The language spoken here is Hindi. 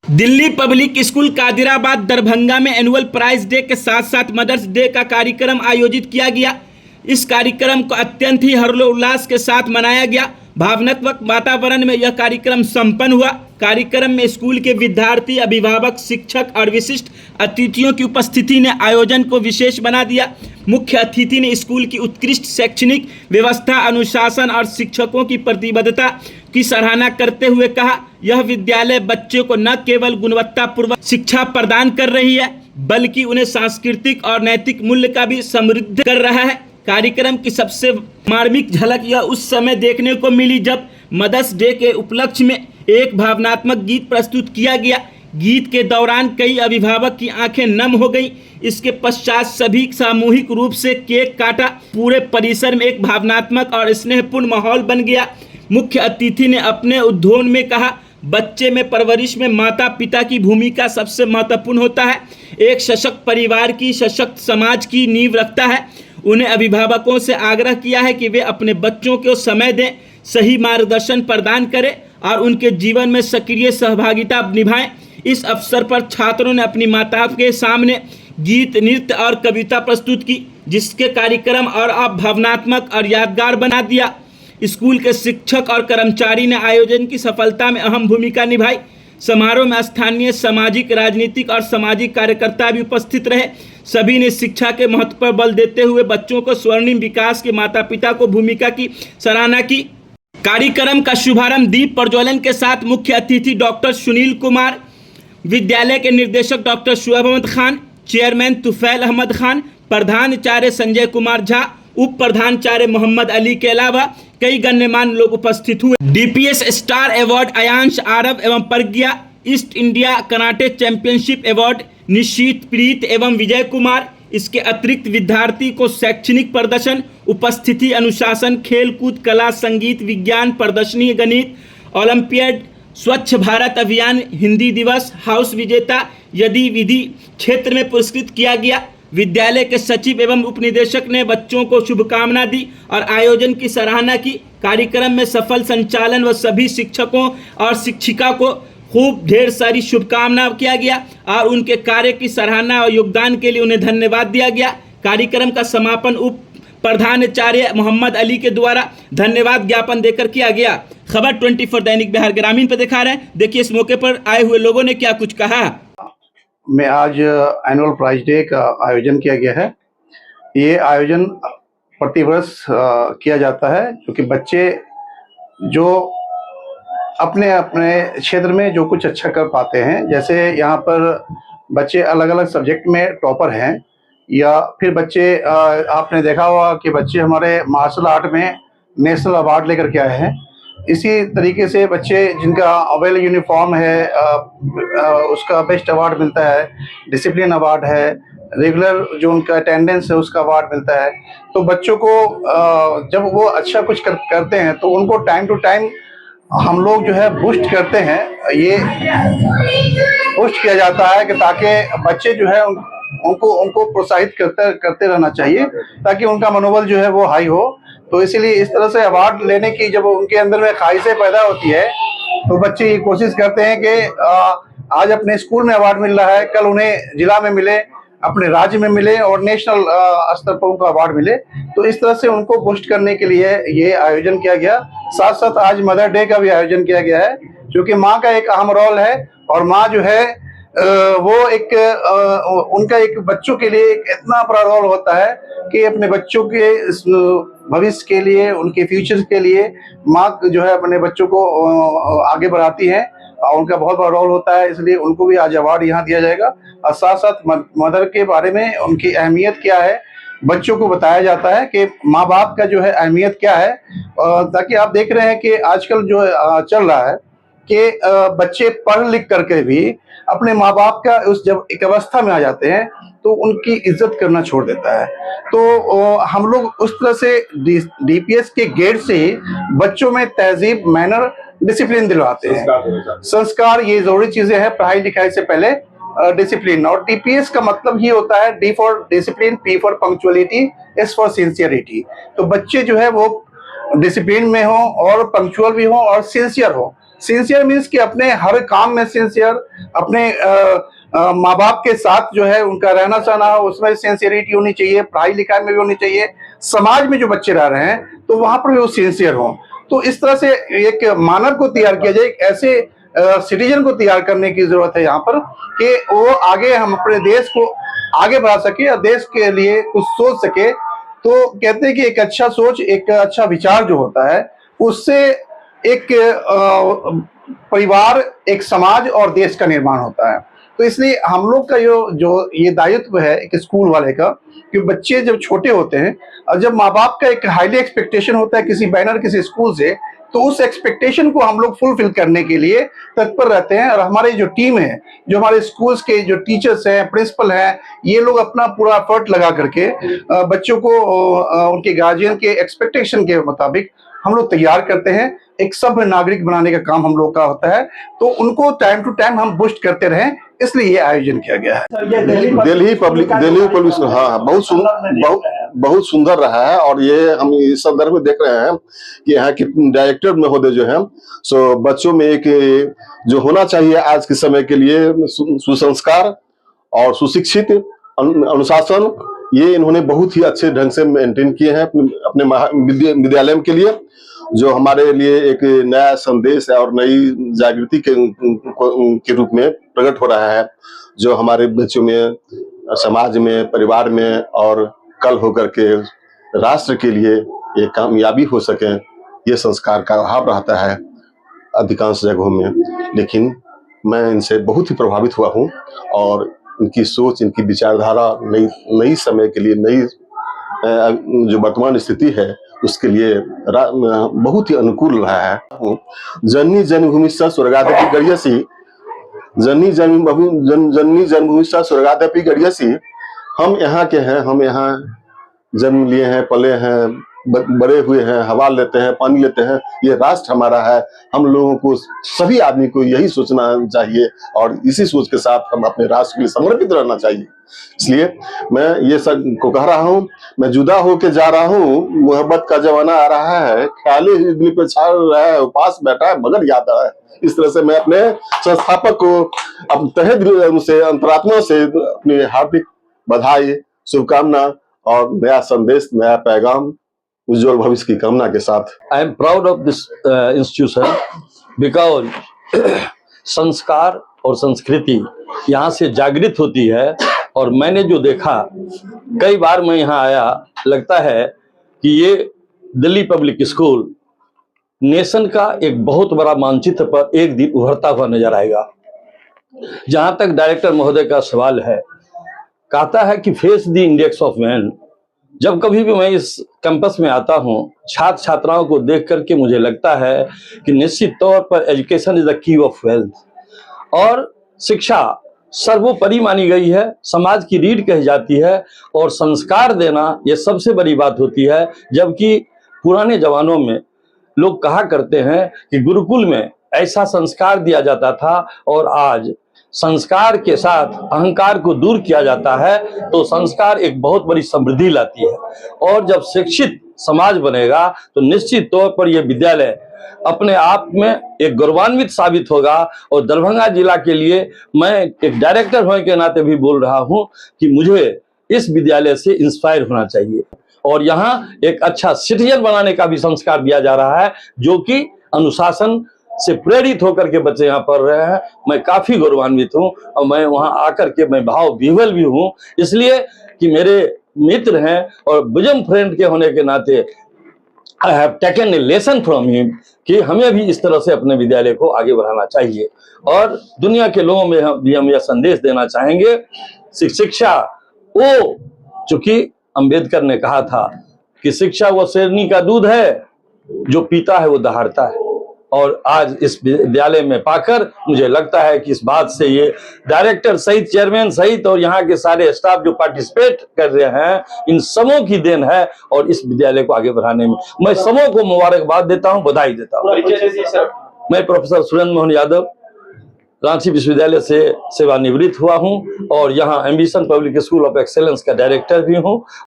दिल्ली पब्लिक स्कूल कादिराबाद दरभंगा में एनुअल प्राइज डे के साथ साथ मदर्स डे का कार्यक्रम आयोजित किया गया। इस कार्यक्रम को अत्यंत ही हर्षोल्लास के साथ मनाया गया। भावनात्मक वातावरण में यह कार्यक्रम संपन्न हुआ। कार्यक्रम में स्कूल के विद्यार्थी, अभिभावक, शिक्षक और विशिष्ट अतिथियों की उपस्थिति ने आयोजन को विशेष बना दिया। मुख्य अतिथि ने स्कूल की उत्कृष्ट शैक्षणिक व्यवस्था, अनुशासन और शिक्षकों की प्रतिबद्धता की सराहना करते हुए कहा, यह विद्यालय बच्चों को न केवल गुणवत्तापूर्वक शिक्षा प्रदान कर रही है बल्कि उन्हें सांस्कृतिक और नैतिक मूल्य का भी समृद्ध कर रहा है। कार्यक्रम की सबसे मार्मिक झलक यह उस समय देखने को मिली जब मदर्स डे के उपलक्ष्य में एक भावनात्मक गीत प्रस्तुत किया गया। गीत के दौरान कई अभिभावक की आंखें नम हो गईं। इसके पश्चात सभी सामूहिक रूप से केक काटा। पूरे परिसर में एक भावनात्मक और स्नेहपूर्ण माहौल बन गया। मुख्य अतिथि ने अपने उद्बोधन में कहा, बच्चे में परवरिश में माता पिता की भूमिका सबसे महत्वपूर्ण होता है। एक सशक्त परिवार की सशक्त समाज की नींव रखता है। उन्हें अभिभावकों से आग्रह किया है कि वे अपने बच्चों को समय दें, सही मार्गदर्शन प्रदान करें और उनके जीवन में सक्रिय सहभागिता निभाएं। इस अवसर पर छात्रों ने अपनी माताओं के सामने गीत, नृत्य और कविता प्रस्तुत की, जिसके कार्यक्रम और भावनात्मक और यादगार बना दिया। स्कूल के शिक्षक और कर्मचारी ने आयोजन की सफलता में अहम भूमिका निभाई। समारोह में स्थानीय सामाजिक, राजनीतिक और सामाजिक कार्यकर्ता भी उपस्थित रहे। सभी ने शिक्षा के महत्व पर बल देते हुए बच्चों को स्वर्णिम विकास के माता पिता को भूमिका की सराहना की। कार्यक्रम का शुभारंभ दीप प्रज्वलन के साथ मुख्य अतिथि डॉक्टर सुनील कुमार, विद्यालय के निदेशक डॉक्टर शुएब अहमद खान, चेयरमैन तुफैल अहमद खान, प्रधानाचार्य संजय कुमार झा, उप प्रधानाचार्य मोहम्मद अली के अलावा कई गण्यमान्य लोग उपस्थित हुए। DPS star award Ayansh Aarav एवं Pragya, East India karate championship award Nishchit Preet एवं विजय कुमार। इसके अतिरिक्त विद्यार्थी को शैक्षणिक प्रदर्शन, उपस्थिति, अनुशासन, खेलकूद, कला, संगीत, विज्ञान प्रदर्शनी, गणित, ओलंपियाड, स्वच्छ भारत अभियान, हिंदी दिवस, हाउस विजेता यदि विधि क्षेत्र में पुरस्कृत किया गया। विद्यालय के सचिव एवं उपनिदेशक ने बच्चों को शुभकामना दी और आयोजन की सराहना की। कार्यक्रम में सफल संचालन व सभी शिक्षकों और शिक्षिका को खूब ढेर सारी शुभकामना किया गया और उनके कार्य की सराहना और योगदान के लिए उन्हें धन्यवाद दिया गया। कार्यक्रम का समापन उप प्रधानाचार्य मोहम्मद अली के द्वारा धन्यवाद ज्ञापन देकर किया गया। खबर 24 दैनिक बिहार ग्रामीण पर दिखा रहे हैं। देखिए इस मौके पर आए हुए लोगों ने क्या कुछ कहा। में आज एनुअल प्राइज डे का आयोजन किया गया है। ये आयोजन प्रतिवर्ष किया जाता है क्योंकि बच्चे जो अपने अपने क्षेत्र में जो कुछ अच्छा कर पाते हैं, जैसे यहाँ पर बच्चे अलग अलग सब्जेक्ट में टॉपर हैं, या फिर बच्चे आपने देखा होगा कि बच्चे हमारे मार्शल आर्ट में नेशनल अवार्ड लेकर के आए हैं। इसी तरीके से बच्चे जिनका वेल यूनिफॉर्म है उसका बेस्ट अवार्ड मिलता है, डिसिप्लिन अवार्ड है, रेगुलर जो उनका अटेंडेंस है उसका अवार्ड मिलता है। तो बच्चों को जब वो अच्छा कुछ करते हैं तो उनको टाइम टू टाइम हम लोग जो है बूस्ट करते हैं। ये बूस्ट किया जाता है कि ताकि बच्चे जो है उनको प्रोत्साहित करते रहना चाहिए ताकि उनका मनोबल जो है वो हाई हो। तो इसीलिए इस तरह से अवार्ड लेने की जब उनके अंदर में ख्वाहिशें पैदा होती है तो बच्चे ये कोशिश करते हैं कि आज अपने स्कूल में अवार्ड मिल रहा है, कल उन्हें जिला में मिले, अपने राज्य में मिले और नेशनल स्तर पर उनको अवार्ड मिले। तो इस तरह से उनको बूस्ट करने के लिए ये आयोजन किया गया। साथ साथ आज मदर डे का भी आयोजन किया गया है, क्योंकि माँ का एक अहम रोल है और माँ जो है वो एक उनका एक बच्चों के लिए एक इतना बड़ा रोल होता है कि अपने बच्चों के भविष्य के लिए, उनके फ्यूचर के लिए माँ जो है अपने बच्चों को आगे बढ़ाती है और उनका बहुत बड़ा रोल होता है। इसलिए उनको भी आज अवार्ड यहाँ दिया जाएगा। और साथ साथ मदर के बारे में उनकी अहमियत क्या है बच्चों को बताया जाता है कि माँ बाप का जो है अहमियत क्या है, ताकि आप देख रहे हैं कि आजकल जो चल रहा है कि बच्चे पढ़ लिख करके भी अपने माँ बाप का उस जब एक अवस्था में आ जाते हैं तो उनकी इज्जत करना छोड़ देता है। तो हम लोग उस तरह से डीपीएस के गेट से ही बच्चों में तहजीब, मैनर, डिसिप्लिन दिलवाते हैं। संस्कार ये जरूरी चीजें हैं पढ़ाई लिखाई से पहले। डिसिप्लिन और डीपीएस का मतलब ही होता है D for discipline, P for punctuality, S for sincerity. तो बच्चे जो है वो डिसिप्लिन में हो और पंक्चुअल भी हो और सिंसियर हो। सिंसियर मीन्स कि अपने हर काम में सिंसियर, अपने माँ बाप के साथ जो है उनका रहना सहना हो उसमें सिंसियरिटी होनी चाहिए, पढ़ाई लिखाई में भी होनी चाहिए, समाज में जो बच्चे रह रहे हैं तो वहां पर भी वो सिंसियर हों। तो इस तरह से एक मानव को तैयार किया जाए, एक ऐसे सिटीजन को तैयार करने की जरूरत है यहाँ पर कि वो आगे हम अपने देश को आगे बढ़ा सके और देश के लिए कुछ सोच सके। तो कहते हैं कि एक अच्छा सोच, एक अच्छा विचार जो होता है उससे एक परिवार, एक समाज और देश का निर्माण होता है। तो इसलिए हम लोग का जो ये दायित्व है एक स्कूल वाले का, कि बच्चे जब छोटे होते हैं और जब माँ बाप का एक हाईली एक्सपेक्टेशन होता है किसी बैनर किसी स्कूल से, तो उस एक्सपेक्टेशन को हम लोग फुलफिल करने के लिए तत्पर रहते हैं। और हमारी जो टीम है, जो हमारे स्कूल्स के जो टीचर्स हैं, प्रिंसिपल हैं, ये लोग अपना पूरा एफर्ट लगा करके बच्चों को उनके गार्जियन के एक्सपेक्टेशन के मुताबिक हम लोग तैयार करते हैं। एक सभ्य नागरिक बनाने का काम हम लोग का होता है, तो उनको टाइम टू टाइम हम बूस्ट करते रहें, इसलिए ये आयोजन किया गया है। दिल्ली पब्लिक हाँ बहुत सुंदर रहा है। और ये हम इस संदर्भ में देख रहे हैं कि यहाँ के डायरेक्टर महोदय जो है सो बच्चों में एक जो होना चाहिए आज के समय के लिए सुसंस्कार और सुशिक्षित अनुशासन, ये इन्होंने बहुत ही अच्छे ढंग से मेंटेन किए हैं अपने विद्यालय के लिए, जो हमारे लिए एक नया संदेश है और नई जागृति के रूप में प्रकट हो रहा है, जो हमारे बच्चों में, समाज में, परिवार में और कल होकर के राष्ट्र के लिए ये कामयाबी हो सके। ये संस्कार का अभाव रहता है अधिकांश जगहों में, लेकिन मैं इनसे बहुत ही प्रभावित हुआ हूँ और इनकी सोच, इनकी विचारधारा नई समय के लिए, नई जो वर्तमान स्थिति है उसके लिए बहुत ही अनुकूल रहा है। जननी जन्मभूमि स्वर्गादपि गरीयसी, जननी जन्मभूमि स्वर्गादपि गरीयसी। हम यहाँ के हैं, हम यहाँ जन्म लिए हैं, पले हैं, बड़े हुए हैं, हवा लेते हैं, पानी लेते हैं, ये राष्ट्र हमारा है। हम लोगों को, सभी आदमी को यही सोचना चाहिए और इसी सोच के साथ हम अपने राष्ट्र के लिए समर्पित रहना चाहिए। इसलिए मैं ये सब को कह रहा हूँ, मैं जुदा होके जा रहा हूँ, मोहब्बत का जमाना आ रहा है, ख्याली दिल पे छा रहा है, उपास बैठा है मगर याद आ रहा है। इस तरह से मैं अपने संस्थापक को अब तहे दिल से, अंतरात्मा से अपनी हार्दिक बधाई, शुभकामना और नया संदेश, नया पैगाम, उज्जवल भविष्य की कामना के साथ। I am proud of this institution because संस्कार और संस्कृति यहाँ से जागृत होती है। और मैंने जो देखा, कई बार मैं यहाँ आया, लगता है कि ये दिल्ली पब्लिक स्कूल नेशन का एक बहुत बड़ा मानचित्र पर एक दिन उभरता हुआ नजर आएगा। जहाँ तक डायरेक्टर महोदय का सवाल है, कहता है कि face the index of man. जब कभी भी मैं इस कैंपस में आता हूँ, छात्र छात्राओं को देख करके मुझे लगता है कि निश्चित तौर पर education is the key of wealth. और शिक्षा सर्वोपरि मानी गई है, समाज की रीढ़ कही जाती है और संस्कार देना ये सबसे बड़ी बात होती है। जबकि पुराने जमानों में लोग कहा करते हैं कि गुरुकुल में ऐसा संस्कार दिया जाता था और आज संस्कार के साथ अहंकार को दूर किया जाता है, तो संस्कार एक बहुत बड़ी समृद्धि लाती है। और जब शिक्षित समाज बनेगा तो निश्चित तौर पर यह विद्यालय अपने आप में एक गौरवान्वित साबित होगा। और दरभंगा जिला के लिए मैं एक डायरेक्टर होने के नाते भी बोल रहा हूं कि मुझे इस विद्यालय से इंस्पायर होना चाहिए और यहाँ एक अच्छा सिटीजन बनाने का भी संस्कार दिया जा रहा है, जो कि अनुशासन से प्रेरित होकर के बच्चे यहाँ पढ़ रहे हैं। मैं काफी गौरवान्वित हूँ और मैं वहाँ आकर के मैं भाव विह्वल भी हूँ, इसलिए कि मेरे मित्र हैं और बोsom फ्रेंड के होने के नाते I have taken a lesson from him कि हमें भी इस तरह से अपने विद्यालय को आगे बढ़ाना चाहिए। और दुनिया के लोगों में हम यह संदेश देना चाहेंगे, शिक्षा वो, चूंकि अंबेडकर ने कहा था कि शिक्षा वो शेरनी का दूध है, जो पीता है वो दहाड़ता है। और आज इस विद्यालय में पाकर मुझे लगता है कि इस बात से ये डायरेक्टर सहित, चेयरमैन सहित और यहाँ के सारे स्टाफ जो पार्टिसिपेट कर रहे हैं, इन सबों की देन है। और इस विद्यालय को आगे बढ़ाने में मैं सबों को मुबारकबाद देता हूँ, बधाई देता हूँ। मैं प्रोफेसर सुरेंद्र मोहन यादव रांची विश्वविद्यालय से सेवानिवृत्त हुआ हूँ और यहाँ ambition public school of excellence का डायरेक्टर भी हूँ।